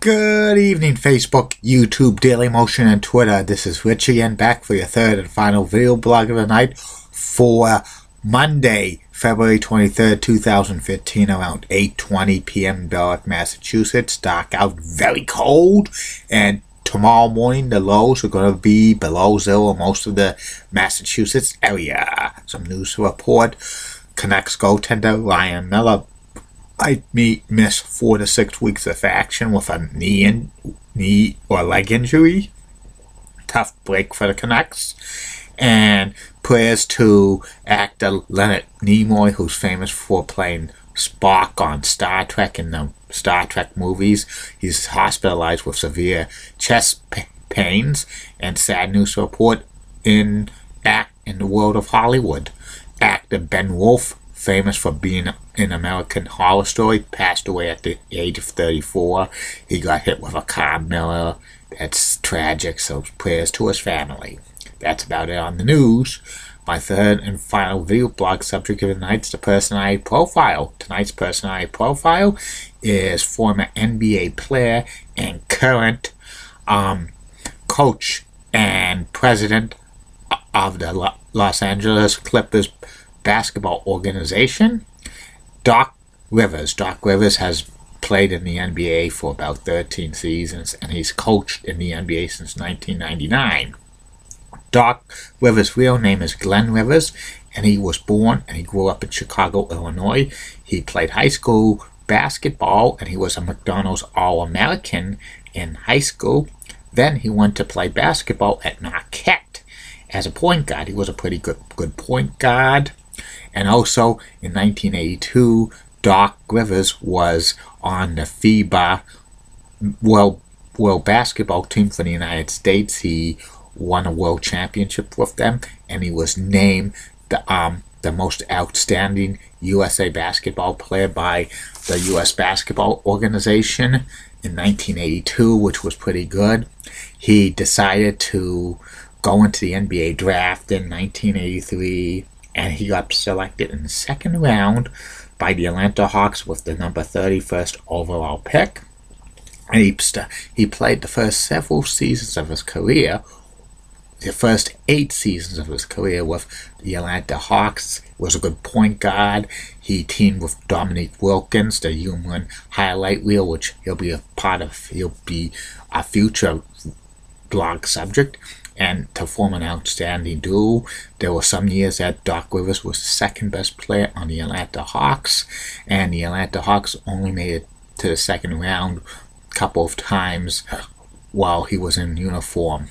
Good evening, Facebook, YouTube, Daily Motion, and Twitter. This is Rich again, back for your third and final video blog of the night for Monday, February 23rd, 2015, around 8:20 p.m. in Berwick, Massachusetts. Dark out, very cold, and tomorrow morning the lows are going to be below zero in most of the Massachusetts area. Some news to report. Canucks goaltender Ryan Miller might miss 4 to 6 weeks of action with a knee or leg injury. Tough break for the Canucks. And prayers to actor Leonard Nimoy, who's famous for playing Spock on Star Trek in the Star Trek movies. He's hospitalized with severe chest pains. And sad news to report in the world of Hollywood. Actor Ben Wolf, famous for being in American Horror Story, passed away at the age of 34. He got hit with a car mirror. That's tragic, so prayers to his family. That's about it on the news. My third and final video blog subject of the night is the personality profile. Tonight's personality profile is former NBA player and current coach and president of the Los Angeles Clippers basketball organization, Doc Rivers. Doc Rivers has played in the NBA for about 13 seasons, and he's coached in the NBA since 1999. Doc Rivers' real name is Glenn Rivers, and he was born and he grew up in Chicago, Illinois. He played high school basketball, and he was a McDonald's All-American in high school. Then he went to play basketball at Marquette as a point guard. He was a pretty good point guard. And also, in 1982, Doc Rivers was on the FIBA World Basketball team for the United States. He won a world championship with them, and he was named the most outstanding USA basketball player by the U.S. Basketball Organization in 1982, which was pretty good. He decided to go into the NBA draft in 1983, and he got selected in the second round by the Atlanta Hawks with the number 31st overall pick. And he played the first several seasons of his career, the first 8 seasons of his career with the Atlanta Hawks. Was a good point guard. He teamed with Dominique Wilkins, the human highlight reel, which he'll be a future blog subject. And to form an outstanding duo. There were some years that Doc Rivers was the second best player on the Atlanta Hawks, and the Atlanta Hawks only made it to the second round a couple of times while he was in uniform.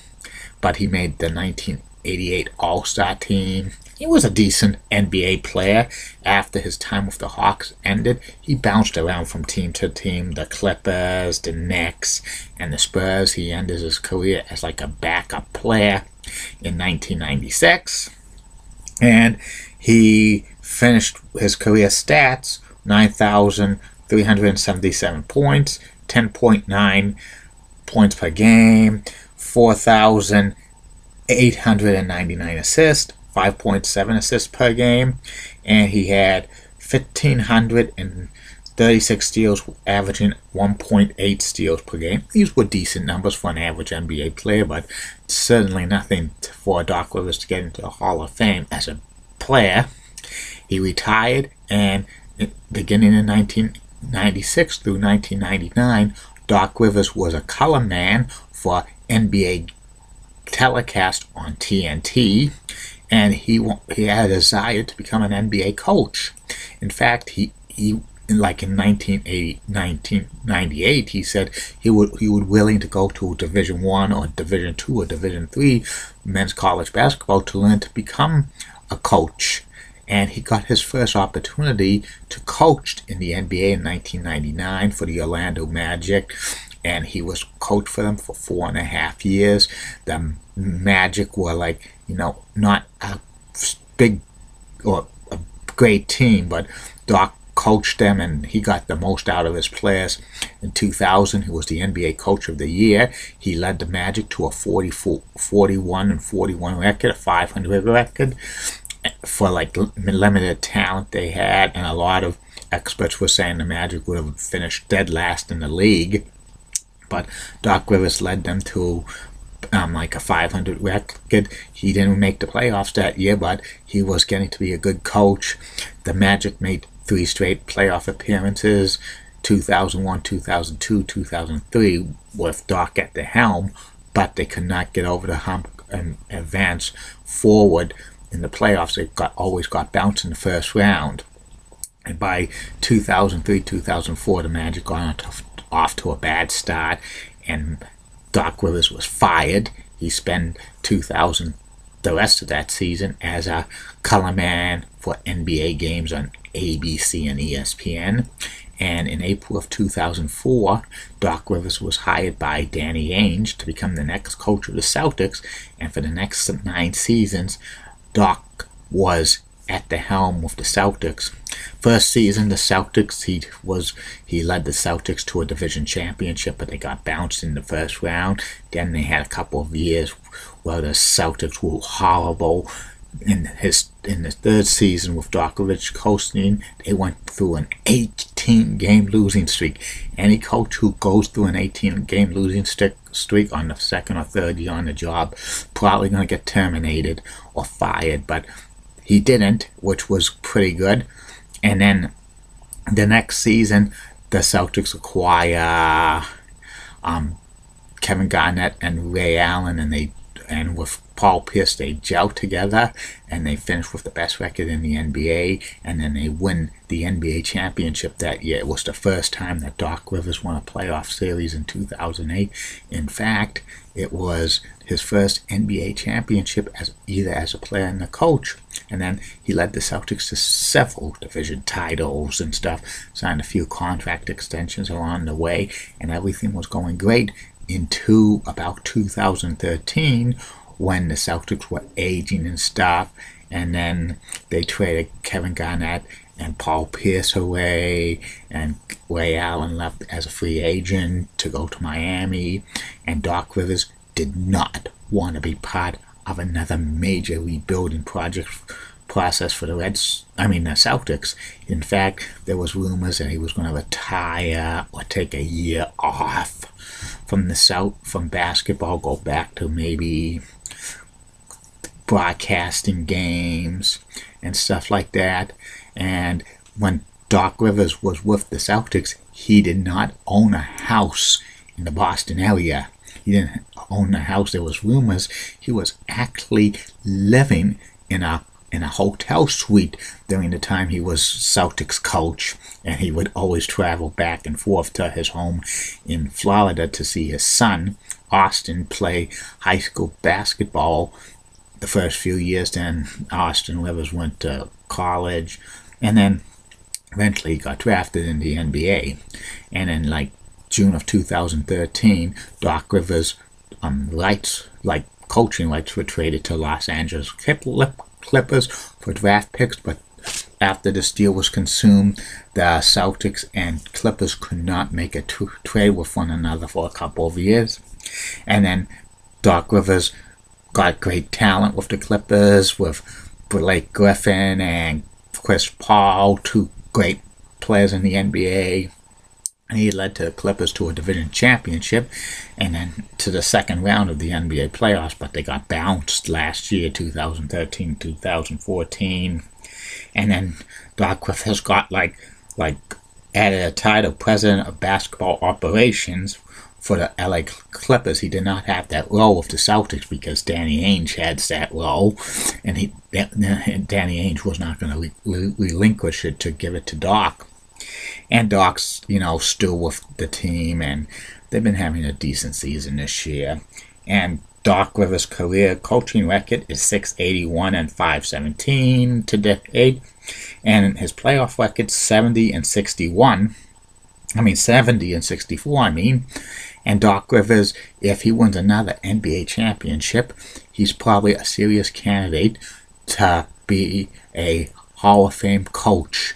But he made the 1988 All-Star team. He was a decent NBA player. After his time with the Hawks ended, he bounced around from team to team. The Clippers, the Knicks, and the Spurs. He ended his career as like a backup player in 1996. And he finished his career stats, 9,377 points, 10.9 points per game, 4,899 assists, 5.7 assists per game, and he had 1,536 steals, averaging 1.8 steals per game. These were decent numbers for an average NBA player, but certainly nothing for Doc Rivers to get into the Hall of Fame as a player. He retired, and beginning in 1996 through 1999, Doc Rivers was a color man for NBA telecast on TNT. And he had a desire to become an NBA coach. In fact, he like in 1998, he said he would willing to go to Division I or Division II or Division III men's college basketball to learn to become a coach. And he got his first opportunity to coach in the NBA in 1999 for the Orlando Magic. And he was coach for them for 4.5 years. The Magic were not a big or a great team, but Doc coached them and he got the most out of his players. In 2000, he was the NBA Coach of the Year. He led the Magic to a 41-41 record, a 500 record for limited talent they had, and a lot of experts were saying the Magic would have finished dead last in the league. but Doc Rivers led them to like a 500 record. He didn't make the playoffs that year, but he was getting to be a good coach. The Magic made 3 straight playoff appearances, 2001, 2002, 2003, with Doc at the helm, but they could not get over the hump and advance forward in the playoffs. They always got bounced in the first round. And by 2003, 2004, the Magic got off to a bad start, and Doc Rivers was fired. He spent the rest of that season as a color man for NBA games on ABC and ESPN. And in April of 2004, Doc Rivers was hired by Danny Ainge to become the next coach of the Celtics. And for the next 9 seasons, Doc was at the helm with the Celtics. First season, the Celtics, he led the Celtics to a division championship, but they got bounced in the first round. Then they had a couple of years where the Celtics were horrible. In the third season with Doc Rivers coaching, they went through an 18-game losing streak. Any coach who goes through an 18-game losing streak on the second or third year on the job probably going to get terminated or fired, but he didn't, which was pretty good. And then the next season, the Celtics acquire Kevin Garnett and Ray Allen, and with Paul Pierce, they gel together, and they finish with the best record in the NBA, and then they win the NBA championship that year. It was the first time that Doc Rivers won a playoff series in 2008. In fact, it was his first NBA championship either as a player and a coach. And then he led the Celtics to several division titles and stuff, signed a few contract extensions along the way, and everything was going great into about 2013, when the Celtics were aging and stuff, and then they traded Kevin Garnett and Paul Pierce away, and Ray Allen left as a free agent to go to Miami, and Doc Rivers did not want to be part of another major rebuilding process for the Celtics. In fact, there was rumors that he was going to retire or take a year off from basketball, go back to maybe broadcasting games and stuff like that. And when Doc Rivers was with the Celtics, he did not own a house in the Boston area. He didn't own a house. There was rumors he was actually living in a hotel suite during the time he was Celtics coach, and he would always travel back and forth to his home in Florida to see his son Austin play high school basketball the first few years. Then Austin Rivers went to college, and then eventually got drafted in the NBA. And in June of 2013, Doc Rivers coaching rights were traded to Los Angeles Clippers for draft picks, but after this deal was consumed, the Celtics and Clippers could not make a trade with one another for a couple of years. And then Doc Rivers got great talent with the Clippers, with Blake Griffin and Chris Paul, 2 great players in the NBA. And he led the Clippers to a division championship and then to the second round of the NBA playoffs, but they got bounced last year, 2013, 2014. And then Doc Rivers got added a title, President of Basketball Operations for the LA Clippers. He did not have that role with the Celtics because Danny Ainge had that role, and Danny Ainge was not going to relinquish it to give it to Doc. And Doc's, still with the team, and they've been having a decent season this year. And Doc Rivers' career coaching record is 681 and 517 to date, and his playoff record 70 and 64. And Doc Rivers, if he wins another NBA championship, he's probably a serious candidate to be a Hall of Fame coach.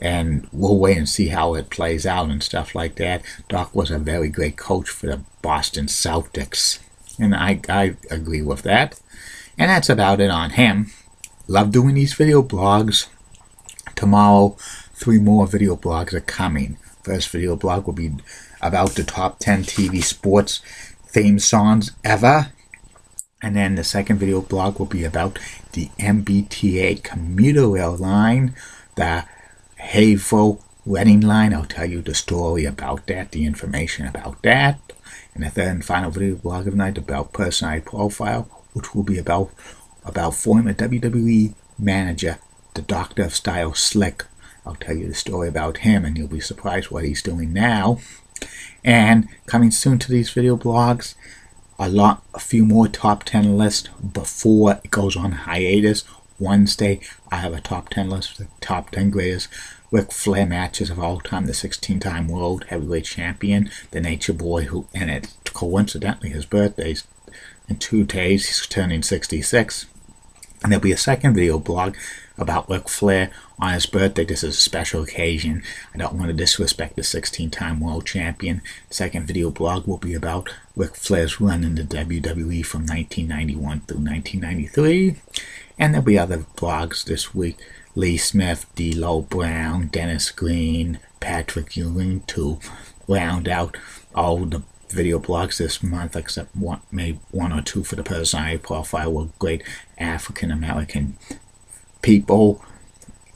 And we'll wait and see how it plays out and stuff like that. Doc was a very great coach for the Boston Celtics, and I agree with that. And that's about it on him. Love doing these video blogs. Tomorrow, 3 more video blogs are coming. For First video blog will be about the top 10 TV sports theme songs ever. And then the second video blog will be about the MBTA commuter rail line, the Hayfo wedding line. I'll tell you the story about that, the information about that. And the third and final video blog of the night about personality profile, which will be about former WWE manager, the Doctor of Style Slick. I'll tell you the story about him, and you'll be surprised what he's doing now. And coming soon to these video blogs, a few more top 10 lists before it goes on hiatus. Wednesday, I have a top 10 list of the top 10 greatest Ric Flair matches of all time. The 16-time World Heavyweight Champion, the Nature Boy, and it's coincidentally his birthday's in 2 days. He's turning 66. And there'll be a second video blog about Ric Flair on his birthday. This is a special occasion. I don't want to disrespect the 16-time world champion. The second video blog will be about Ric Flair's run in the WWE from 1991 through 1993. And there'll be other blogs this week. Lee Smith, D'Lo Brown, Dennis Green, Patrick Ewing to round out all the video blogs this month, except maybe one or two for the personality profile with great African American people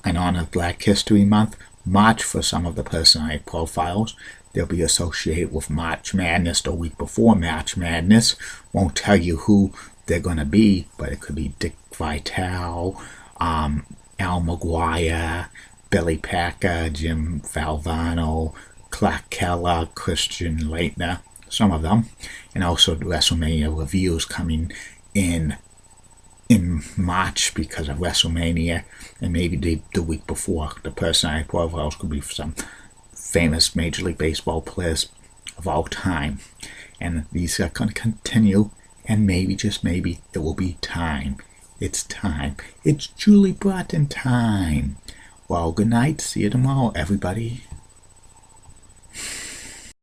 in honor of Black History Month. March for some of the personality profiles. They'll be associated with March Madness the week before March Madness. Won't tell you who they're going to be, but it could be Dick Vitale, Al McGuire, Billy Packer, Jim Valvano, Clark Keller, Christian Leitner, some of them. And also the WrestleMania reviews coming in March because of WrestleMania, and maybe the week before. The personality profiles could be some famous Major League Baseball players of all time. And these are going to continue, and maybe, just maybe, it will be time. It's time. It's Julie Broughton time. Well, good night. See you tomorrow, everybody.